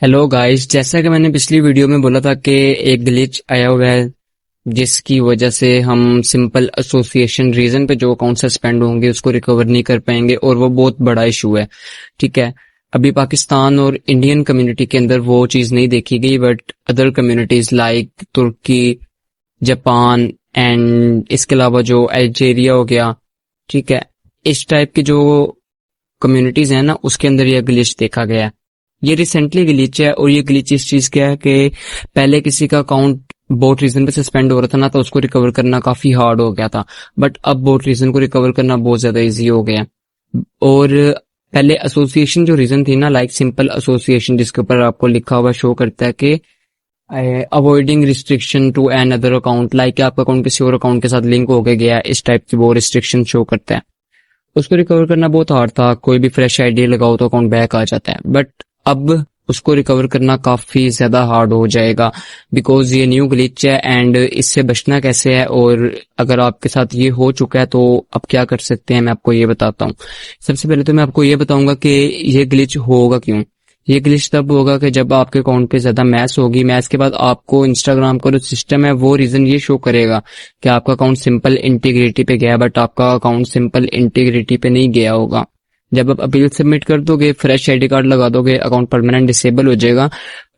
Hello guys, जैसा कि मैंने पिछली वीडियो में बोला था कि एक ग्लिच आया हुआ है जिसकी वजह से हम सिंपल एसोसिएशन रीजन पे जो अकाउंट सस्पेंड होंगे उसको रिकवर नहीं कर पाएंगे और वो बहुत बड़ा इशू है। ठीक है, अभी पाकिस्तान और इंडियन कम्युनिटी के अंदर वो चीज़ नहीं देखी गई, but other communities like Turkey, Japan and इसके अलावा जो अल्जीरिया हो गया, ठीक है, इस टाइप की जो कम्युनिटीज हैं ना उसके अंदर ये ग्लिच देखा गया है। ये रिसेंटली ग्लिच है और ये ग्लिच इस चीज का है कि पहले किसी का अकाउंट बोट रीजन पे सस्पेंड हो रहा था ना, तो उसको रिकवर करना काफी हार्ड हो गया था, बट अब बोट रीजन को रिकवर करना बहुत ज्यादा इजी हो गया है। और पहले एसोसिएशन जो रीजन थी ना, लाइक सिंपल एसोसिएशन जिसके ऊपर आपको लिखा हुआ शो करता है कि avoiding restriction to an other account, like आपका अकाउंट किसी और अकाउंट के साथ लिंक हो गया, इस टाइप की वो रिस्ट्रिक्शन शो करता है। उसको रिकवर करना बहुत हार्ड था, कोई भी फ्रेश आईडी लगाओ तो अकाउंट बैक आ जाता है, बट अब उसको रिकवर करना काफी ज्यादा हार्ड हो जाएगा बिकॉज ये न्यू ग्लिच है। एंड इससे बचना कैसे है, और अगर आपके साथ ये हो चुका है तो अब क्या कर सकते हैं, मैं आपको ये बताता हूँ। सबसे पहले तो मैं आपको ये बताऊंगा कि ये ग्लिच होगा क्यों। ये ग्लिच तब होगा कि जब आपके अकाउंट पे ज्यादा मैस होगी, मैस के बाद आपको इंस्टाग्राम का जो सिस्टम है वो रीजन ये शो करेगा कि आपका अकाउंट सिंपल इंटीग्रिटी पे गया, बट आपका अकाउंट सिंपल इंटीग्रिटी पे नहीं गया होगा। जब आप अपील सबमिट कर दोगे, फ्रेश आईडी कार्ड लगा दोगे, अकाउंट परमानेंट डिसेबल हो जाएगा।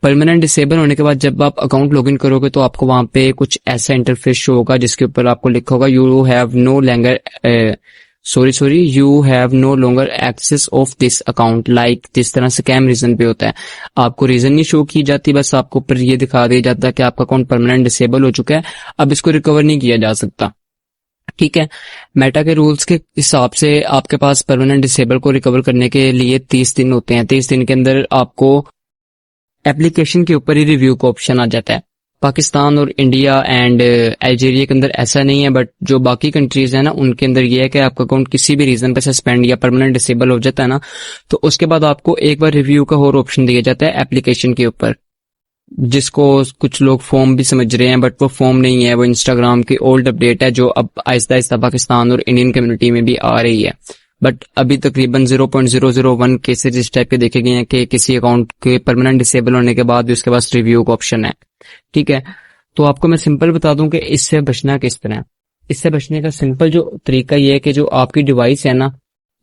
परमानेंट डिसेबल होने के बाद जब आप अकाउंट लॉगिन करोगे तो आपको वहां पे कुछ ऐसा इंटरफेस शो होगा जिसके ऊपर आपको लिखा होगा you have no longer you have no longer access of this account, like जिस तरह स्कैम रीजन पे होता है। आपको रीजन नहीं शो की जाती, बस आपको ऊपर ये दिखा दिया जाता है कि आपका अकाउंट परमानेंट डिसेबल हो चुका है, अब इसको रिकवर नहीं किया जा सकता। ठीक है, मेटा के रूल्स के हिसाब से आपके पास परमानेंट डिसेबल को रिकवर करने के लिए 30 दिन होते हैं। 30 दिन के अंदर आपको एप्लीकेशन के ऊपर ही रिव्यू का ऑप्शन आ जाता है। पाकिस्तान और इंडिया एंड अल्जीरिया के अंदर ऐसा नहीं है, बट जो बाकी कंट्रीज है ना उनके अंदर ये है कि आपका अकाउंट किसी भी रीजन पे सस्पेंड या परमानेंट डिसेबल हो जाता है ना, तो उसके बाद आपको एक बार रिव्यू का और ऑप्शन दिया जाता है एप्लीकेशन के ऊपर, जिसको कुछ लोग फॉर्म भी समझ रहे हैं, बट वो फॉर्म नहीं है, वो इंस्टाग्राम की ओल्ड अपडेट है जो अब आहिस्ता आहिस्ता पाकिस्तान और इंडियन कम्युनिटी में भी आ रही है। बट अभी तकरीबन 0.001 केसेज इस टाइप के देखे गए हैं कि किसी अकाउंट के परमानेंट डिसेबल होने के बाद भी उसके पास रिव्यू का ऑप्शन है। ठीक है, तो आपको मैं सिंपल बता दूं कि इससे बचना किस तरह है। इससे बचने का सिंपल जो तरीका ये है कि जो आपकी डिवाइस है ना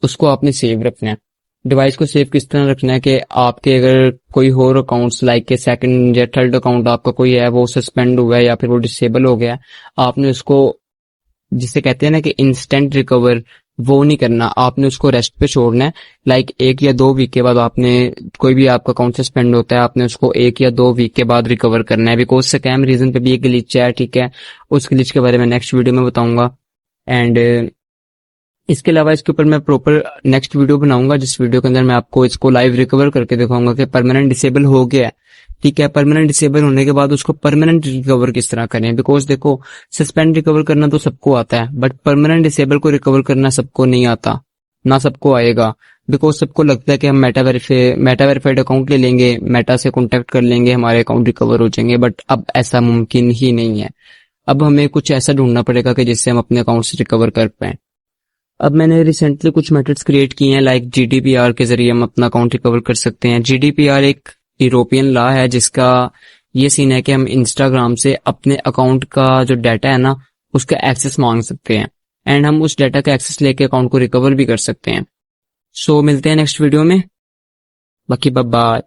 उसको आपने सेव रखना है। डिवाइस को सेव किस तरह रखना है कि आपके अगर कोई और अकाउंट्स लाइक के सेकंड या थर्ड अकाउंट आपका कोई है वो सस्पेंड हुआ है या फिर वो डिसेबल हो गया, आपने उसको जिसे कहते हैं ना कि इंस्टेंट रिकवर, वो नहीं करना, आपने उसको रेस्ट पे छोड़ना है। लाइक 1 या 2 वीक के बाद आपने कोई भी आपका अकाउंट सस्पेंड होता है, आपने उसको 1 या 2 वीक के बाद रिकवर करना है बिकॉज स्कैम रीजन पे भी एक ग्लिच है। ठीक है, उस ग्लिच के बारे में नेक्स्ट वीडियो में बताऊंगा। एंड इसके अलावा इसके ऊपर मैं प्रॉपर नेक्स्ट वीडियो बनाऊंगा जिस वीडियो के अंदर मैं आपको इसको लाइव रिकवर करके दिखाऊंगा कि परमानेंट डिसेबल हो गया है। ठीक है, परमानेंट डिसेबल होने के बाद उसको परमानेंट रिकवर किस तरह करें, बिकॉज देखो सस्पेंड रिकवर करना तो सबको आता है, बट परमानेंट डिसेबल को रिकवर करना सबको नहीं आता, ना सबको आएगा। बिकॉज सबको लगता है कि हम मेटा वेरीफाइड अकाउंट ले लेंगे, मेटा से कॉन्टेक्ट कर लेंगे, हमारे अकाउंट रिकवर हो जाएंगे, बट अब ऐसा मुमकिन ही नहीं है। अब हमें कुछ ऐसा ढूंढना पड़ेगा कि जिससे हम अपने अकाउंट से रिकवर कर पाए। अब मैंने रिसेंटली कुछ मेथड्स क्रिएट किए हैं, लाइक जीडीपीआर के जरिए हम अपना अकाउंट रिकवर कर सकते हैं। जीडीपीआर एक यूरोपियन लॉ है जिसका ये सीन है कि हम इंस्टाग्राम से अपने अकाउंट का जो डाटा है ना उसका एक्सेस मांग सकते हैं, एंड हम उस डाटा का एक्सेस लेके अकाउंट को रिकवर भी कर सकते हैं। सो मिलते हैं नेक्स्ट वीडियो में, बाकी बाय बाय।